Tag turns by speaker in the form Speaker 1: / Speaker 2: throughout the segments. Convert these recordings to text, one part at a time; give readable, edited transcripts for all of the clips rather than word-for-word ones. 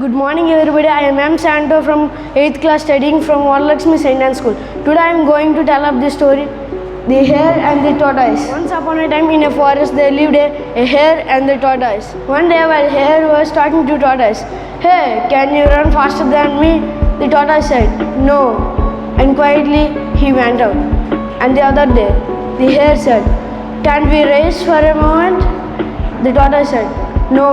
Speaker 1: Good morning everybody, I am M. Santo from 8th class studying from Varalakshmi St. Anne's School. Today I am going to tell up the story, The Hare and the Tortoise. Once upon a time in a forest there lived a hare and the tortoise. One day while hare was talking to tortoise, "Hey, can you run faster than me?" The tortoise said, "No," and quietly he went out. And the other day, the hare said, "Can't we race for a moment?" The tortoise said, "No."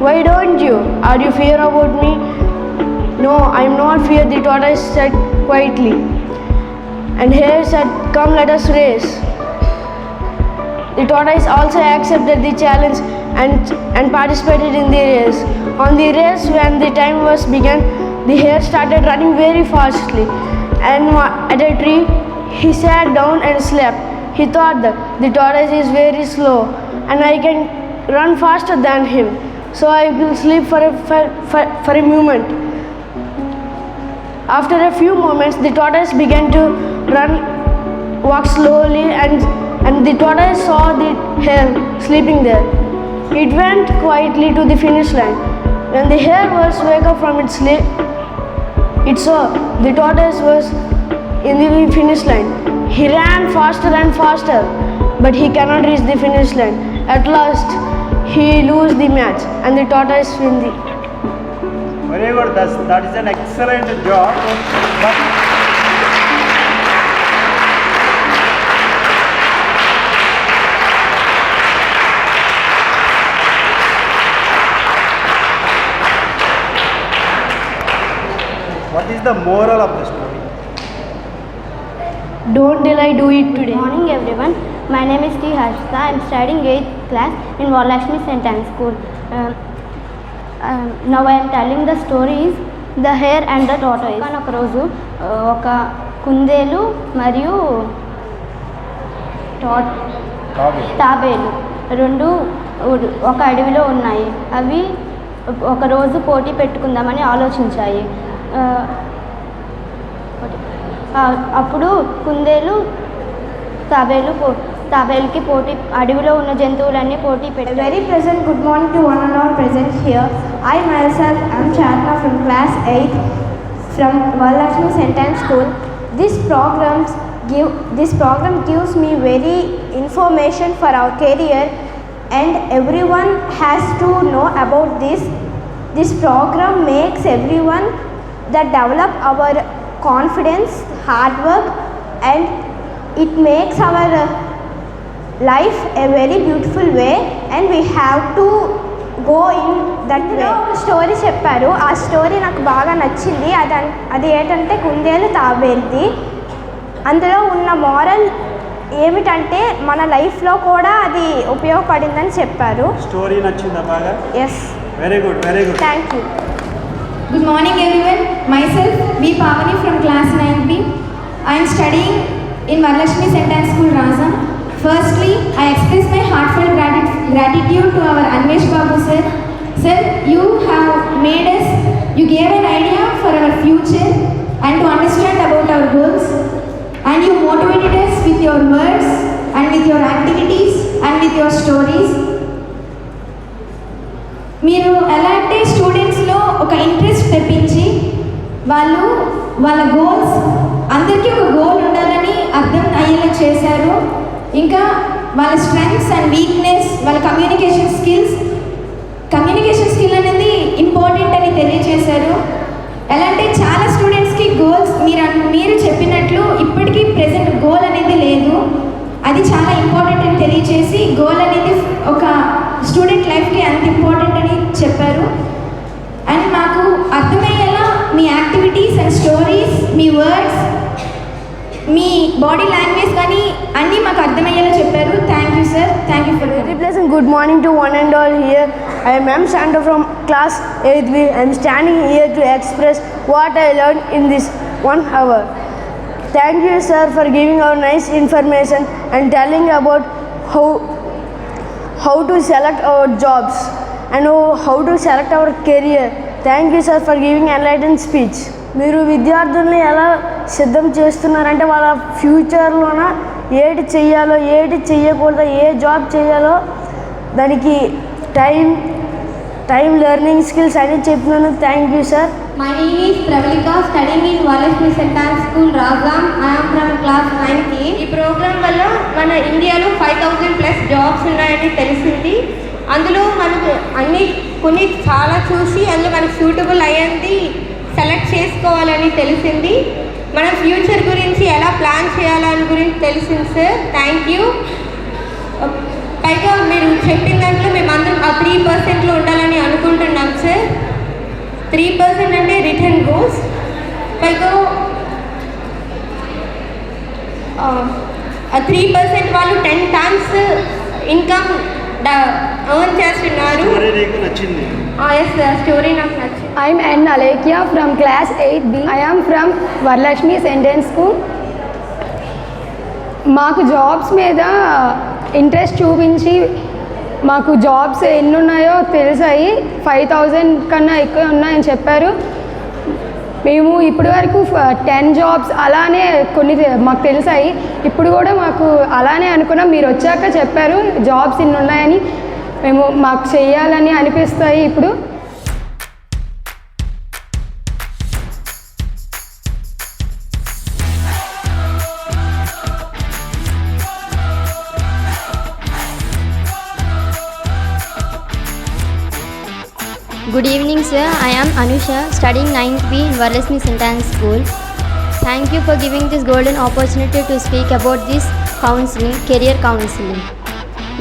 Speaker 1: "Why don't you? Are you fear about me?" "No, I am not fear," the tortoise said quietly. And hare said, "Come, let us race." The tortoise also accepted the challenge and participated in the race. On the race, when the time was begun, the hare started running very fastly. And at a tree, he sat down and slept. He thought that the tortoise is very slow and I can run faster than him. So I will sleep for a moment. After a few moments, the tortoise began to walk slowly, and the tortoise saw the hare sleeping there. It went quietly to the finish line. When the hare was wake up from its sleep, it saw the tortoise was in the finish line. He ran faster and faster, but he cannot reach the finish line. At last, he lose the match and the tortoise win the.
Speaker 2: Very good. That is an excellent job. But what is the moral of the story?
Speaker 1: Don't delay, do it today.
Speaker 3: Good morning everyone. My name is T. Harshita. I am studying 8th class in Varalakshmi St. Anne's School. Now I am telling the stories The Hare and the Tortoise. ఒక రోజు ఒక కుందేలు మరియు తాబేలు రెండు ఒక అడవిలో ఉన్నాయి. అవి ఒక రోజు పోటీ పెట్టుకుందామని ఆలోచించాయి. అప్పుడు కుందేలు తాబేలుకి పోటీ అడవిలో ఉన్న జంతువులన్నీ పోటీ పెట్టాయి.
Speaker 4: Very pleasant good morning to one and all present here. I myself am Chatna from class 8 from Varalakshmi St. Anne's School. This program gives me very information for our career, and everyone has to know about this. This program makes everyone that develop our confidence, hard work, and it makes our life a very beautiful way, and we have to go in that way. Story చెప్పారు. ఆ story నాకు బాగా నచ్చింది. అది ఏంటంటే కుందేలు తాబేలుది. అందులో ఉన్న మోరల్ ఏమిటంటే మన లైఫ్లో కూడా అది ఉపయోగపడిందని చెప్పారు.
Speaker 2: స్టోరీ నచ్చిందా బాగా?
Speaker 4: Yes.
Speaker 2: Very good, very good.
Speaker 4: Thank you.
Speaker 5: Good morning everyone. Myself B. Pavani from class 9B. I am studying in Varalakshmi St. Anne's School, Razam. Firstly, I express my heartfelt gratitude to our Anvesh Babu sir. Sir, you have made us, you gave an idea for our future and to understand about our goals, and you motivated us with your words and with your activities and with your stories. మీరు ఎలా అంటే స్టూడెంట్స్లో ఒక interest తెప్పించి వాళ్ళ goals అందరికీ ఒక goal ఉండాలని అర్థం అయ్యేలా చేశారు. ఇంకా వాళ్ళ స్ట్రెంగ్స్ అండ్ వీక్నెస్, వాళ్ళ కమ్యూనికేషన్ స్కిల్ అనేది ఇంపార్టెంట్ అని తెలియజేశారు. ఎలా అంటే చాలా స్టూడెంట్స్కి గోల్స్ మీరు చెప్పినట్లు ఇప్పటికీ ప్రెజెంట్ గోల్ అనేది లేదు. అది చాలా ఇంపార్టెంట్ అని తెలియజేసి గోల్ అనేది ఒక స్టూడెంట్ లైఫ్కి అంత ఇంపార్టెంట్ అని చెప్పారు. అండ్ మాకు అర్థమయ్యేలా మీ యాక్టివిటీస్ అండ్ స్టోరీస్, మీ వర్డ్స్, మీ బాడీ లాంగ్వేజ్ కానీ అన్నీ మాకు అర్థమయ్యేలా చెప్పారు. Thank you sir. Thank you for
Speaker 1: Very pleasant good morning to one and all here. I am M. Santo from class 8B. I am standing here to express what I learned in this 1 hour. Thank you sir for giving our nice information and telling about how to select our jobs and how to select our career. Thank you sir for giving enlightened speech. మీరు విద్యార్థుల్ని ఎలా సిద్ధం చేస్తున్నారంటే వాళ్ళ ఫ్యూచర్లోన ఏది చెయ్యాలో ఏది చెయ్యకూడదో ఏ job చేయాలో దానికి టైం టైం లెర్నింగ్ స్కిల్స్ అని చెప్పినాను. Thank you sir.
Speaker 5: My name is Pravalika, studying in Varalakshmi St. Anne's School, Razam. I am from class 9th. ఈ ప్రోగ్రామ్ వల్ల మన ఇండియాలో 5,000+ జాబ్స్ ఉన్నాయని తెలిసింది. అందులో మనకు కొన్ని చాలా చూసి అందులో మనకు సూటబుల్ అయ్యింది సెలెక్ట్ చేసుకోవాలని తెలిసింది. మన ఫ్యూచర్ గురించి ఎలా ప్లాన్ చేయాలని గురించి తెలిసింది సార్. Thank you. పైగా మీరు చెప్పిన దాంట్లో మేమందరం ఆ 3%లో ఉండాలని అనుకుంటున్నాం సార్. 3% అంటే రిటర్న్ గోల్స్. పైగా 3% వాళ్ళు 10 times ఇన్కమ్ ఎర్న్ చేస్తున్నారు.
Speaker 2: నీకు నచ్చింది?
Speaker 5: ఎస్ సార్, స్టోరీ నాకు నచ్చింది.
Speaker 6: I am N. Alekia from class 8B. I am from Varalakshmi St. Anne's School. మాకు జాబ్స్ మీద ఇంట్రెస్ట్ చూపించి మాకు జాబ్స్ ఎన్ని ఉన్నాయో తెలిసాయి. 5,000 కన్నా ఎక్కువ ఉన్నాయని చెప్పారు. మేము ఇప్పటి వరకు 10 జాబ్స్ అలానే కొన్ని మాకు తెలిసాయి. ఇప్పుడు కూడా మాకు అలానే అనుకున్నాం. మీరు వచ్చాక చెప్పారు జాబ్స్ ఇన్ని ఉన్నాయని. మాకు చెయ్యాలని అనిపిస్తాయి ఇప్పుడు.
Speaker 7: Good evening sir, I am Anusha, studying 9th B in Varalakshmi St. Anne's School. Thank you for giving this golden opportunity to speak about this counseling, career counseling.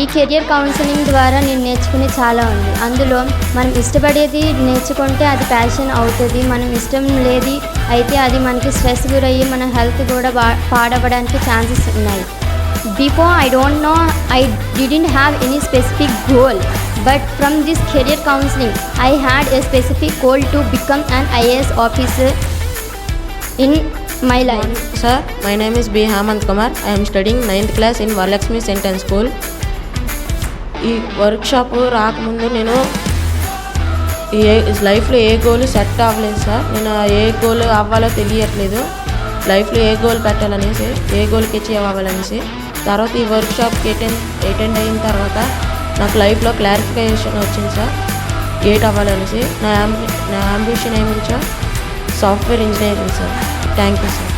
Speaker 7: ఈ కెరియర్ కౌన్సిలింగ్ ద్వారా నేను నేర్చుకునే చాలా ఉంది. అందులో మనం ఇష్టపడేది నేర్చుకుంటే అది ప్యాషన్ అవుతుంది. మనం ఇష్టం లేది అయితే అది మనకి స్ట్రెస్ గురయ్యి మన హెల్త్ కూడా పాడవడానికి ఛాన్సెస్ ఉన్నాయి. Before I don't know, I didn't have any specific goal. But from this career counseling, I had a specific goal to become an IAS officer in my life.
Speaker 8: Sir, my name is B. Hamant Kumar. I am studying 9th class in Varalakshmi St. Anne's School. ఈ workshop రాకముందు నేను లైఫ్లో ఏ goal set అవ్వలేదు sir. నేను ఏ goal అవ్వాలో తెలియట్లేదు. లైఫ్లో ఏ goal పెట్టాలనేసి, ఏ గోల్కి achieve అవ్వాలనేసి. తర్వాత ఈ వర్క్షాప్కి అటెండ్ అయిన తర్వాత నాకు లైఫ్లో క్లారిఫికేషన్ వచ్చింది సార్ ఏట్ అవ్వాలనేసి. నా అంబిషన్ ఏమిటి sir? Software engineering sir. Thank you sir.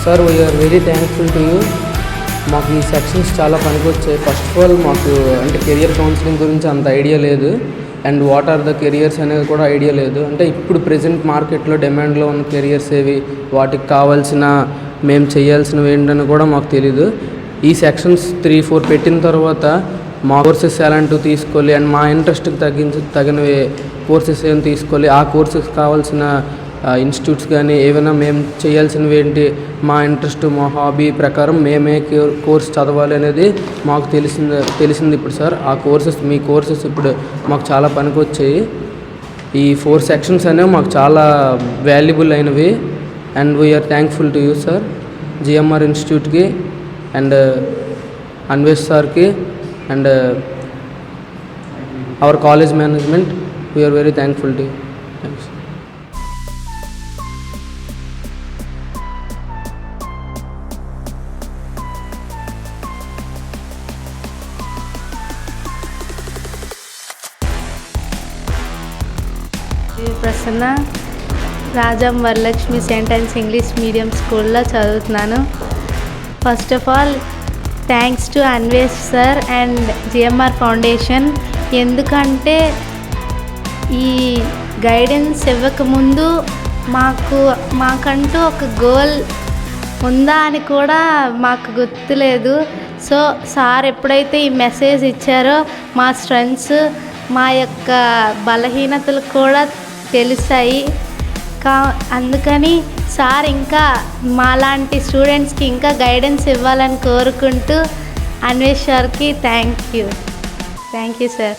Speaker 9: Sir we are very thankful to you. మాకు ఈ సెక్షన్స్ చాలా పనికొచ్చాయి. ఫస్ట్ ఆఫ్ ఆల్ మాకు అంటే కెరియర్ కౌన్సిలింగ్ గురించి అంత ఐడియా లేదు. And what are the careers అనేది కూడా ఐడియా లేదు. అంటే ఇప్పుడు ప్రెజెంట్ మార్కెట్లో డిమాండ్లో ఉన్న కెరియర్స్ ఏవి, వాటికి కావాల్సిన మేము చేయాల్సినవి ఏంటని కూడా మాకు తెలీదు. ఈ సెక్షన్స్ 3-4 పెట్టిన తర్వాత మా కోర్సెస్ ఎలాంటివి తీసుకోవాలి అండ్ మా ఇంట్రెస్ట్కి తగినవి కోర్సెస్ ఏం తీసుకోవాలి, ఆ కోర్సెస్ కావాల్సిన ఇన్స్టిట్యూట్స్ కానీ ఏమైనా మేము చేయాల్సినవి ఏంటి, మా ఇంట్రెస్ట్ మా హాబీ ప్రకారం మేమే కోర్స్ చదవాలి అనేది మాకు తెలిసింది ఇప్పుడు సార్. ఆ కోర్సెస్ మీ కోర్సెస్ ఇప్పుడు మాకు చాలా పనికొచ్చాయి. ఈ 4 సెక్షన్స్ అనేవి మాకు చాలా వాల్యుబుల్ అయినవి. And we are thankful to you sir, GMR ఇన్స్టిట్యూట్కి అండ్ అన్వేష్ సార్కి and our college management we are very thankful to you. Thanks.
Speaker 10: Prasanna, Rajam Varalakshmi సెంటెన్స్ ఇంగ్లీష్ మీడియం స్కూల్లో చదువుతున్నాను. First of all thanks to Anvesh sir and GMR foundation. ఎందుకంటే ఈ గైడెన్స్ ఇవ్వకముందు మాకంటూ ఒక గోల్ ఉందా అని కూడా మాకు గుర్తులేదు. సో సార్ ఎప్పుడైతే ఈ మెసేజ్ ఇచ్చారో మా స్ట్రెంగ్స్, మా యొక్క బలహీనతలు కూడా తెలిసాయి. అందుకని సార్ ఇంకా మాలాంటి స్టూడెంట్స్కి ఇంకా గైడెన్స్ ఇవ్వాలని కోరుకుంటూ అన్వేష్ సార్కి థ్యాంక్ యూ సార్.